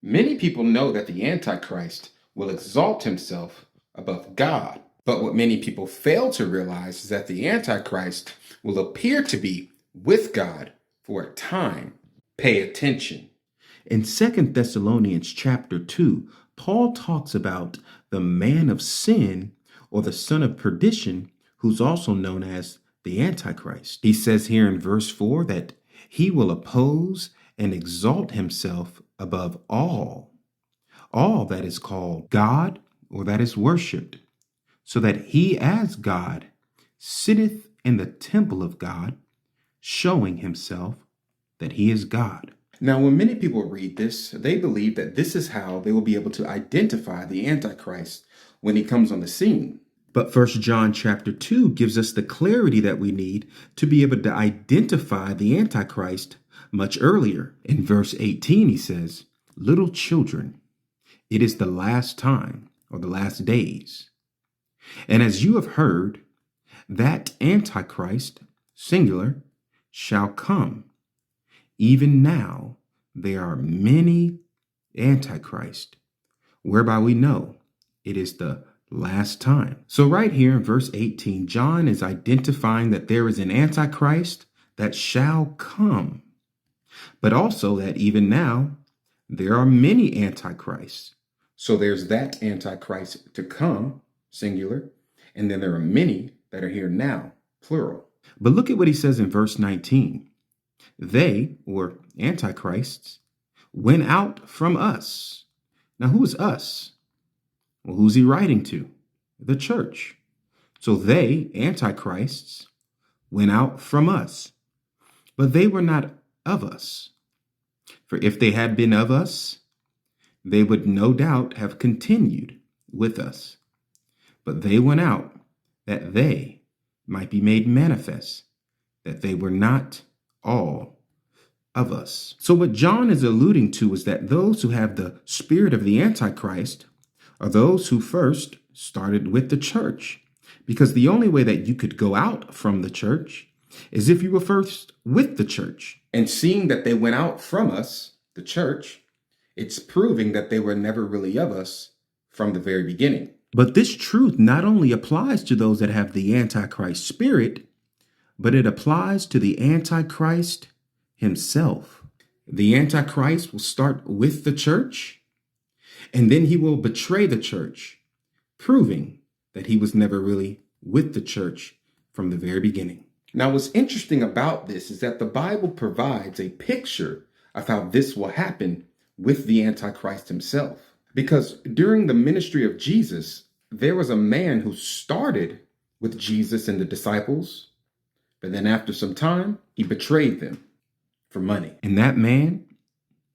Many people know that the Antichrist will exalt himself above God. But what many people fail to realize is that the Antichrist will appear to be with God for a time. Pay attention. In 2 Thessalonians chapter 2, Paul talks about the man of sin or the son of perdition, who's also known as the Antichrist. He says here in verse 4 that he will oppose and exalt himself above all that is called God or that is worshipped, so that he as God sitteth in the temple of God, showing himself that he is God. Now, when many people read this, they believe that this is how they will be able to identify the Antichrist when he comes on the scene. But 1 John chapter 2 gives us the clarity that we need to be able to identify the Antichrist much earlier. In verse 18, he says, "Little children, it is the last time," or the last days. "And as you have heard, that Antichrist, singular, shall come. Even now there are many Antichrist, whereby we know it is the last time." So right here in verse 18, John is identifying that there is an Antichrist that shall come, but also that even now there are many Antichrists. So there's that Antichrist to come, singular, and then there are many that are here now, plural. But look at what he says in verse 19. "They," or Antichrists, "went out from us." Now, who is us? Well, who's he writing to? The church. So they, Antichrists, went out from us, but they were not of us. For if they had been of us, they would no doubt have continued with us. But they went out that they might be made manifest, that they were not all of us. So what John is alluding to is that those who have the spirit of the Antichrist are those who first started with the church. Because the only way that you could go out from the church is if you were first with the church. And seeing that they went out from us, the church, it's proving that they were never really of us from the very beginning. But this truth not only applies to those that have the Antichrist spirit, but it applies to the Antichrist himself. The Antichrist will start with the church, and then he will betray the church, proving that he was never really with the church from the very beginning. Now, what's interesting about this is that the Bible provides a picture of how this will happen with the Antichrist himself. Because during the ministry of Jesus, there was a man who started with Jesus and the disciples, but then after some time, he betrayed them for money. And that man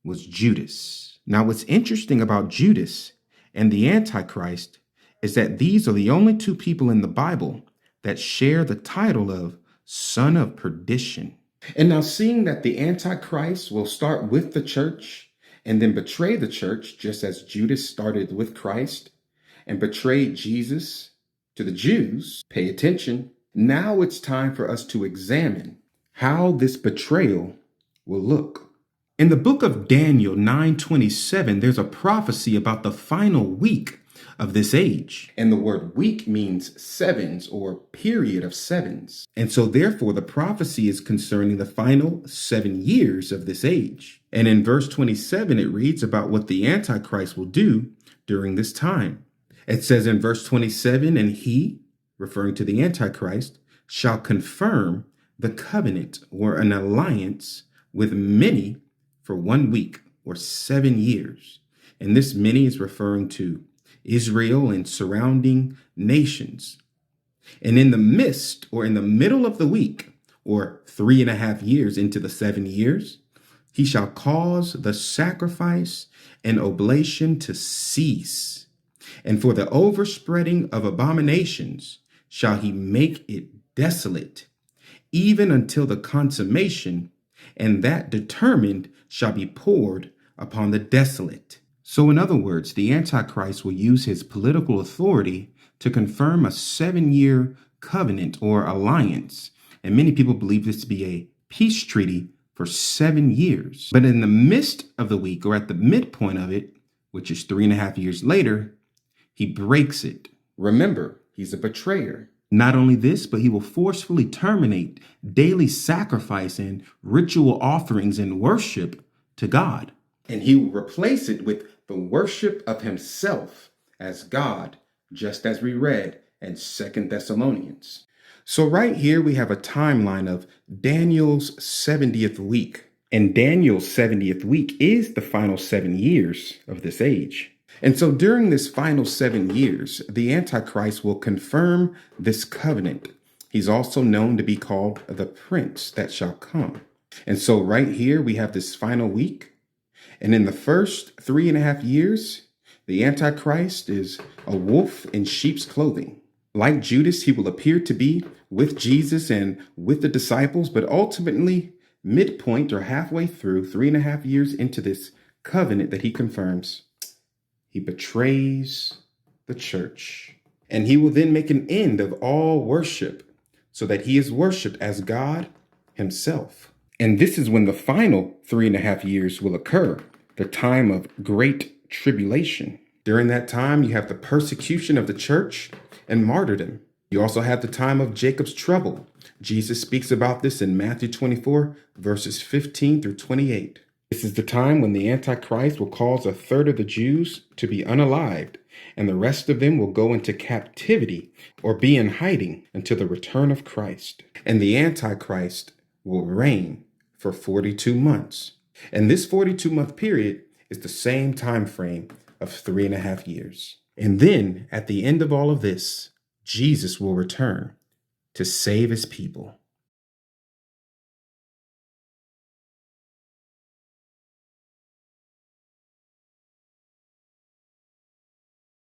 was Judas. Now, what's interesting about Judas and the Antichrist is that these are the only two people in the Bible that share the title of son of perdition. And now, seeing that the Antichrist will start with the church and then betray the church, just as Judas started with Christ and betrayed Jesus to the Jews, pay attention. Now it's time for us to examine how this betrayal will look. In the book of Daniel 9:27, there's a prophecy about the final week of this age. And the word week means sevens or period of sevens. And so therefore the prophecy is concerning the final 7 years of this age. And in verse 27, it reads about what the Antichrist will do during this time. It says in verse 27, "And he," referring to the Antichrist, "shall confirm the covenant," or an alliance, "with many for 1 week," or 7 years. And this many is referring to Israel and surrounding nations. And in the midst, or in the middle of the week, or 3.5 years into the 7 years, he shall cause the sacrifice and oblation to cease. And for the overspreading of abominations shall he make it desolate, even until the consummation, and that determined shall be poured upon the desolate. So in other words, the Antichrist will use his political authority to confirm a 7-year covenant or alliance. And many people believe this to be a peace treaty for 7 years. But in the midst of the week, or at the midpoint of it, which is 3.5 years later, he breaks it. Remember, he's a betrayer. Not only this, but he will forcefully terminate daily sacrifice and ritual offerings and worship to God. And he will replace it with the worship of himself as God, just as we read in 2 Thessalonians. So right here we have a timeline of Daniel's 70th week. And Daniel's 70th week is the final 7 years of this age. And so during this final 7 years, the Antichrist will confirm this covenant. He's also known to be called the Prince that shall come. And so right here we have this final week. And in the first 3.5 years, the Antichrist is a wolf in sheep's clothing. Like Judas, he will appear to be with Jesus and with the disciples, but ultimately midpoint or halfway through 3.5 years into this covenant that he confirms, he betrays the church. And he will then make an end of all worship so that he is worshiped as God himself. And this is when the final 3.5 years will occur, the time of great tribulation. During that time, you have the persecution of the church and martyrdom. You also have the time of Jacob's trouble. Jesus speaks about this in Matthew 24, verses 15 through 28. This is the time when the Antichrist will cause 1/3 of the Jews to be unalived, and the rest of them will go into captivity or be in hiding until the return of Christ. And the Antichrist will reign for 42 months. And this 42-month period is the same time frame of 3.5 years. And then at the end of all of this, Jesus will return to save his people.